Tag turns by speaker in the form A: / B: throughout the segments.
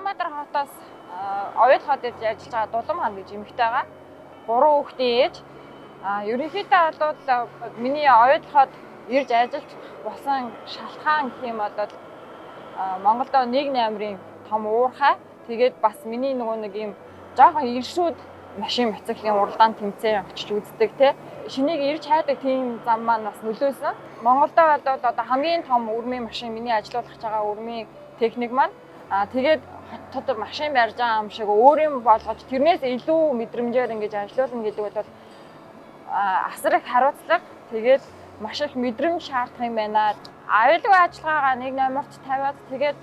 A: Улаанбаатар хотоос оюутгад ирж ажиллаж байгаа Дулам хаан гэж эмэгтэй байгаа. 3 хүүхдийн ээж. Ерөнхийдөө бол миний оюутгад ирж ажиллаж болсон шалтгаан гэх юм бол Монголдо нэг номерын том уурхай. Тэгээд бас миний нөгөө нэг юм жоохон иршүүд машин моциклийн уралдаанд тэмцээн очиж үздэг те. Шинийг ирж хайдаг тийм зам маань бас нөлөөсөн. Монголдо бол одоо хамгийн том үрмийн машин миний ажиллуулах байгаа үрмийн техник маань тэгээд хотод машин барьж байгаа юм шиг өөрийн болгож тэрнээс илүү мэдрэмжээр ингэж ажиллуулна гэдэг бол асар их хариуцлага тэгээд маш их мэдрэмж шаардах юм байна. Аюулгүй ажиллагаагаа нэг номерт тавиад тэгээд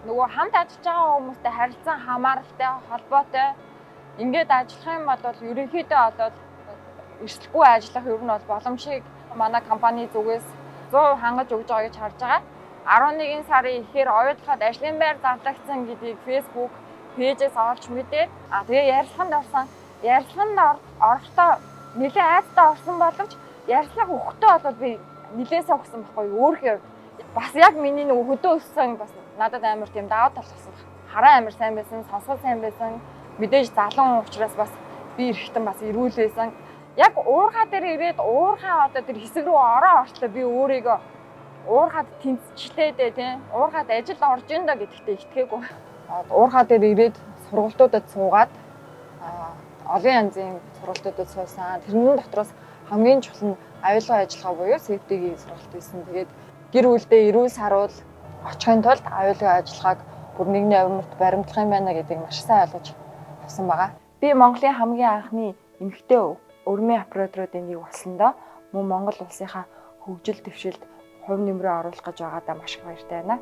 A: нөгөө хамт ажиллаж байгаа хүмүүстэй харилцан хамааралтай холбоотой ингээд ажиллах юм бол ерөнхийдөө одоо эрсдэлгүй ажиллах ер нь бол боломжийг манай компани зүгээс 100% хангаж өгж байгаа гэж харж байгаа. 11 сарын ихээр оюутгад ажлын байр зарлагдсан гэдгийг Facebook пэйжээс олж мэдээд тэгээ ярилцлаганд орсон. Ярилцлаганд орохдоо нэлээд айцтай орсон боловч ярилцлага өгөхдөө бол би нэлээд согсон байхгүй өөрөө бас яг миний нөгөө хөдөө өссөн бас надад амар тийм даваа тал болсон. Хараа амар сайн байсан, сонсгол сайн байсан. Мэдээж залуу учраас бас би эрэхтэн бас эрүүл байсан. Яг уурхай дээр ирээд уурхай одоо тэр хэсэг рүү орчлоо би өөрийгөө уурхайд тэнцчлээдээ тийм уурхайд ажил орж ин да гэдэгтээ итгээгүй. Уурхай дээр ирээд сургалтуудад суугаад олон янзын сургалтуудад суусан. Тэрнээ дотроос хамгийн чухал нь аюулгүй ажиллагаа буюу сефтигийн сургалт байсан. Тэгээд гэр бүлдээ эрүүл саруул очихын тулд аюулгүй ажиллагааг бүр нэгний овирт баримтлах юм байна гэдгийг маш сайн ойлгож авсан байгаа. Би Монголын хамгийн анхны эмэгтэй өрмийн операторуудын нэг болсондоо мөн Монгол улсынхаа хөгжил дэвшилд хувь нэмрээ оруулах гэж байгаадаа маш их баяртай байна.